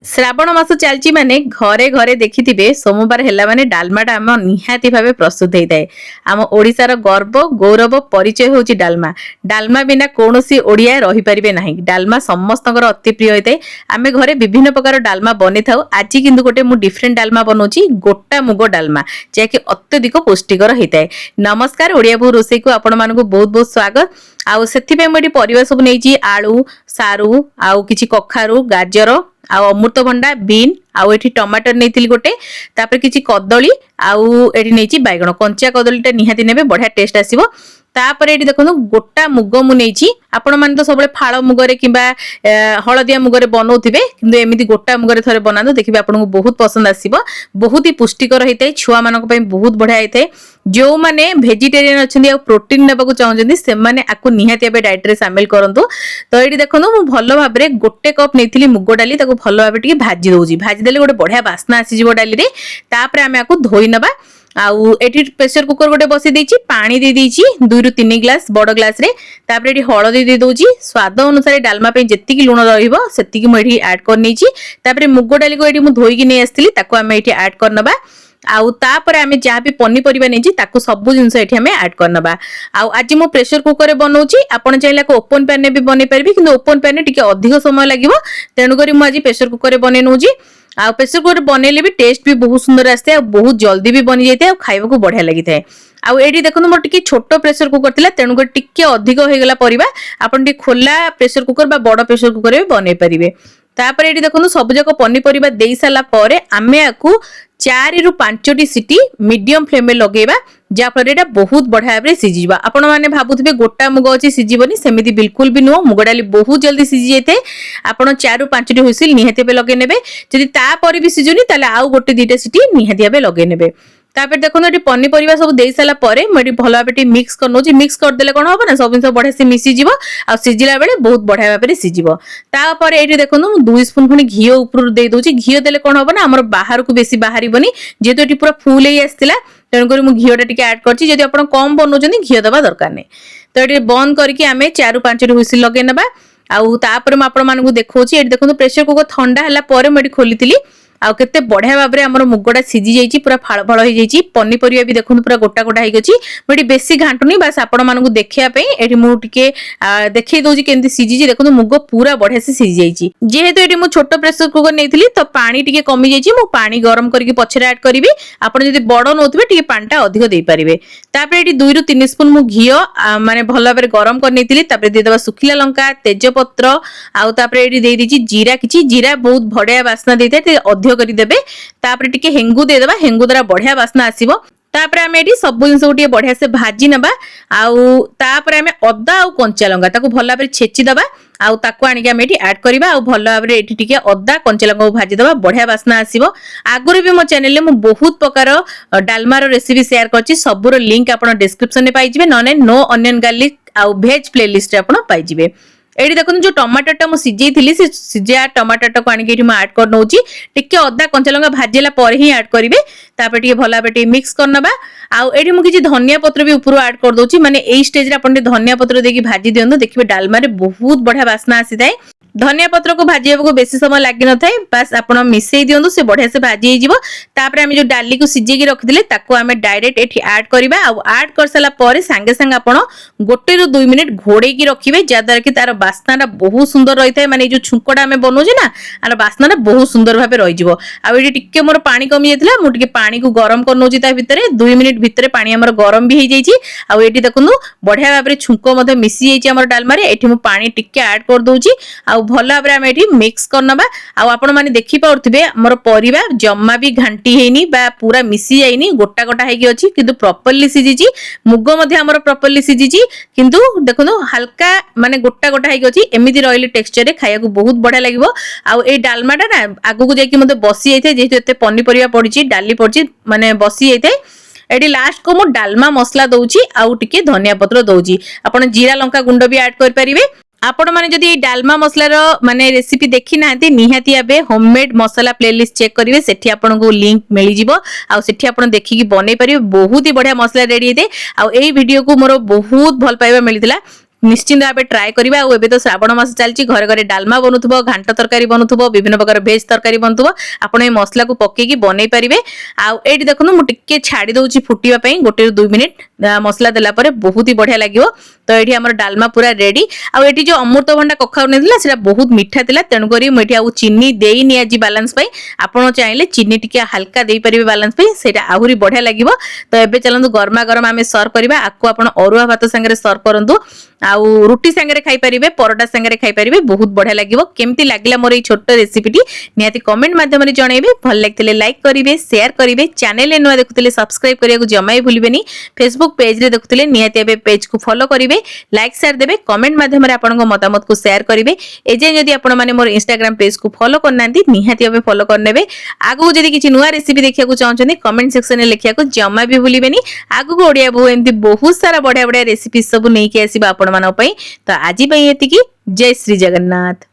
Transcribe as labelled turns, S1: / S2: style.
S1: श्रावण मास चलची माने घरे घरे देखिथिबे सोमवार हेला माने डालमाटा आम निहाती भावे प्रस्तुत होता है। आम ओडिशार गर्व गौरव परिचय होची डालमा। डालमा बिना कोनोसी ओडिया रही परिबे नाही। डालमा समस्तकर अति प्रिय होता है। आमे घरे विभिन्न प्रकार डालमा बने थाउ। आज किंतु गोटे मु डिफरेंट डालमा बनौची गोटा मुग डालमा जेकी अत्यधिक पुष्टिकर होता है। नमस्कार ओडिया बो रोसई को आपण मानकु बहुत बहुत स्वागत। आउ सेथिबे मु एटी परिबा सब नेची आलू सारू आउ किछि कखारू गाजर आउ अमृतभंडा बीन आउ एठी टमाटर नेइथिली गोटे तापर किछि कदली आउ एठी नेइछि बैगण कंचा कदलीटा निहाती नेबे बढ़िया टेस्ट आसीबो। तापर एठी देखनु गोटा मुग मु नेइछि आपण माने तो सबले फाळ मुगरे किबा हळदिया मुगरे बनौथिबे किंतु एमिति गोटा मुगरे थरे बनानो देखिबे आपनको बहुत पसंद आसीबो। बहुत ही पुष्टिकर होइते छुआ मानक पय बहुत बढ़िया होइते। जो माने वेजिटेरियन अछंदी आ प्रोटीन नेबाकू चाहउछंदी से माने आकु निहाती बे डाइट रे शामिल करंतु। तो एठी देखनु मु भलो भाबरे गोटे कप नेइथिली मुग डाली ताकू भलो भाबे टिके भाजी दोउजी। भाजी देले गोटे बढ़िया बास्ना आसी जिवो डाली रे। तापर आमे आकु धोई नबा। आउ एठी प्रेशर कुकर गोटे बसी देछि पानी दे देछि 2 रु 3 ग्लास बड़ ग्लास रे। तापर एठी हळदी दे दोछि स्वाद अनुसार डालमा पे जेति कि लूण रहिबो सेति कि म एठी ऐड कर नेछि। तापर मुग डाली को एठी मु धोई कि नै आस्तिली ताकू आमे एठी ऐड कर नबा। आउ तापर आमे जहा भी पन्नी परिबा नेछि ताकू सब जिंस एठी आमे ऐड कर नबा। आउ आज मु प्रेशर कुकर रे बनौछि आपण चाइला को ओपन पैन ने भी बनै परबी किंतु ओपन पैन ने टिके अधिक समय लागिवो तेनु करी मु आज प्रेशर कुकर रे बनै नउछि। आ प्रेशर कुकर बनैले भी टेस्ट भी बहुत सुंदर आस्ते आ बहुत जल्दी भी बनि जाइते आ खाइबा को बढ़िया लागिते। आ एठी देखनु मोर टिके छोटो प्रेशर कुकर थिला तेनु को टिके अधिक होय गेला परिबा आपण टिके खोला प्रेशर कुकर बा बड़ प्रेशर कुकर रे बनै परिबे। तापर एठी देखनु सब जक पन्नी परिबा देई साला परे आमे आकु 4 रु 5 सीटी मीडियम फ्लेम में लगेबा जा फल एटा बहुत बढ़िया भाबरे सिजिबा। आपण माने भाबुथिबे गोटा मुग अछि सिजिबनी सेमिति बिल्कुल भी नुह। मुग डाली बहुत जल्दी सिजि जेते। आपण 4 रु 5 टी हुइसिल निहाती बे लगे नेबे। जदि ता परे भी सिजुनी ताले आउ गोटे 2टा सीटी निहाती बे लगे नेबे। तापर देखो एटी पन्नी परिबा सब देई साला परे मेटी भलो भाबे मिक्स करनोची। मिक्स कर देले कोन होबो ना सब जिंस बढ़िया से मिसी जिवो आ सिजिला बेले बहुत बढ़िया भाबे सिजिबो। तापर एटी देखनु 2 स्पून खनि घी ऊपर दे दोची। घी देले कोन होबो ना हमर बाहर को बेसी बाहरिबनी जेतो एटी पूरा फुल हे आस्तिला तेणु करी मु घीटा टिके ऐड करछि। जदि आपण कम बनौछनी घी दबा दरकार नै। तो एटी बंद करके आमे 4 रु 5 टी हुइसिल लगे नबा। आउ तापर म आपण मानकु देखौछि एटी देखनु प्रेशर कुकर ठंडा हला परे म एटी खोलितिली आउ केते बढ़िया भाबरे हमर मुगडा सिजी जाईची पूरा फाळ फाळ होई जाईची। पन्नी परिया भी देखनु पूरा गोटा गोटा होई गछि। मेटी बेसी घांटुनी बस आपण मानकु देखिया पे एटी मु टिके देखै दोजी केंति सिजीची। देखनु मुग पूरा बढ़िया से सिजी जाईची। जेहेतु एटी मु छोटो प्रेशर कुकर नेइथिली तो पानी टिके कमी जाईची। मु पानी गरम करके पछरे ऐड करबी। आपण जदि बड़ नोथबे टिके पानीटा अधिक देई परिबे। तापर एटी 2 रु 3 स्पून मु घी माने भलो भाबरे गरम कर नेइथिली। तापर दे देबा सुखिला लंका तेजपत्र आउ तापर एटी देई दिची जीरा। किछि जीरा बहुत बढ़िया वासना देते ते अधिक करि देबे। तापर टिके हेंगु दे देबा। हेंगु द्वारा बढ़िया वासना आसीबो। तापर आमे एटी सब जिंस गोटे बढ़िया से भाजी नबा। आउ तापर आमे अदा आउ कंचा लंका ताकू भलो भाबरे छेची दबा। आउ ताकू आनी के आमे एटी ऐड करिबा। आउ भलो भाबरे एटी टिके अदा कंचा लंका को भाजी दबा बढ़िया वासना आसीबो। आगुरे भी मो चैनल ले मु बहुत प्रकार डालमा रो रेसिपी शेयर करछि। सबरो लिंक आपण डिस्क्रिप्शन में पाइ जिवे। नने नो अनियन गार्लिक आउ वेज प्लेलिस्ट रे आपण पाइ जिवे। एडी देखनु जो टमाटर टा मु सिजेई थिली से सिजा टमाटर टा को आनी के एठी म ऐड कर नउची। टिके अदा कंचा लंका भाजेला पर ही ऐड करिवे। तापर टिके भला बेटी मिक्स करनबा। आउ एठी मु किछि धनिया पत्र भी ऊपर ऐड कर दोची। माने एई स्टेज रे आपण धनिया पत्र देकी भाजी दियंदो देखिबे डालमा रे बहुत बढ़िया वासना आसीताय। धनिया पत्र को भाजिया को बेसी समय लागि न थाए बस आपण मिसेई दियंदो से बढ़िया से भाजी हे जिवो। तापर आमे जो डाली को सिजेई की रखिदिले ताको आमे डायरेक्ट एठी ऐड करबा। आ ऐड कर साला परे संगे संग आपण 1 रु 2 मिनिट घोड़े की रखिबे जादार कि तार बास्नाटा बहुत सुंदर रही थाए। माने जो छुंकड़ा आमे बनौजे ना आर बास्नाटा बहुत सुंदर भाबे रहि जिवो। आ एठी टिके मोर पानी कमी जेतला मु टिके पानी को गरम कर नउची। ता भितरे 2 मिनिट भितरे पानी हमर गरम भी हे जाईची। आ एठी देखनु बढ़िया भाबरे छुंको मध्ये मिसी जाईची हमर डालमा रे। एठी मु पानी टिके ऐड कर दोची। आ भलो भाबरे आमे एठी मिक्स करनबा। आ आपण माने देखि पाउथिबे हमर परिबा जम्मा भी घांटी हेनी बा पूरा मिसी जाईनी गोटा गोटा हेकी अछि किंतु प्रॉपर्ली सिजिची। मुग मध्ये हमर प्रॉपर्ली सिजिची किंतु देखनु हल्का माने गोटा गोटा हेकी अछि। एमिति रहिले टेक्सचर रे खाया को बहुत बढ़िया लागिवो। आ ए डालमाटा ना आगु को जाई कि मते बसी जाइथे जेहेतु एते पन्नी परिबा पडिची डाली पडिची माने बसी जाइथे। एडी लास्ट को मु डालमा मसला दउची आउ टिके धनिया पत्र दउची। आपण जीरा लंका गुंड भी ऐड कर परिबे। आपण माने जदी डालमा मसला रो माने रेसिपी देखि नाहंती निहाती आबे होममेड मसला प्लेलिस्ट चेक करिवे। सेठी आपण को लिंक मिली जिवो। आ सेठी आपण देखि कि बनै परिबे बहुत ही बढ़िया मसला रेडी हेते। आ एई वीडियो को मोर बहुत भल पाइबा मिलितला। निश्चिंत भाव ट्राए करिबा। आ एबे तो श्रावण मास चलची, घरे घरे डालमा बनुथुबो, घांट तरकारी बनुथुबो, विभिन्न प्रकार भेज तरकारी बनुथुबो। आपण ए मसला को पकेकी बनै परिबे। आ एठी देखनु मु टिके छाडी दउची फुटिबा पई 1 ରୁ 2 मिनिट मसला देला परे बहुत ही बढ़िया लागिवो। तो एठी हमर डालमा पूरा रेडी। आ एठी जो अमृतभंडा कखाउ नेथिला सेटा बहुत मीठा थिला, तेनु करी मु एठी आ चीनी देइनी आजि बैलेंस पई। आपण चाहिले चीनी टिके हल्का देई परिबे बैलेंस पई, सेटा आहुरी बढ़िया लागिवो। तो एबे चलंतु गरमा गरम आमे सर्व करिबा। आकु आपण अरुआ भात संगे सर्व करंतु, आउ रुटी संगे खाई परिबे, परोटा संगे खाई परिबे, बहुत बढ़िया लागिवो। केमती लागला मोर ए छोट रेसिपीटी निहाती कमेंट माध्यम रे जणाइबे। भल लागतिले लाइक करिबे, शेयर करिबे, चैनल नुआ देखुतिले सब्सक्राइब करिया को जमाई भूलिबेनी। फेसबुक पेज रे देखुतिले निहाती एबे पेज को फॉलो करिबे, लाइक शेयर देबे, कमेंट माध्यम रे आपनको मतामत को शेयर करिबे। एजे जदी आपण माने मोर इंस्टाग्राम पेज को फॉलो करनांती निहाती एबे फॉलो करनेबे। आगु जदी किछि नुआ रेसिपी देखिया को चाहछनी कमेंट सेक्शन रे लिखिया को जमा भी भूलिबेनी। आगु को ओडिया बहु एमती बहुत सारा बढ़िया बढ़िया रेसिपी सब नेकी आसीबा आपण मानो पई। तो आजि पई एतिकी। जय श्री जगन्नाथ।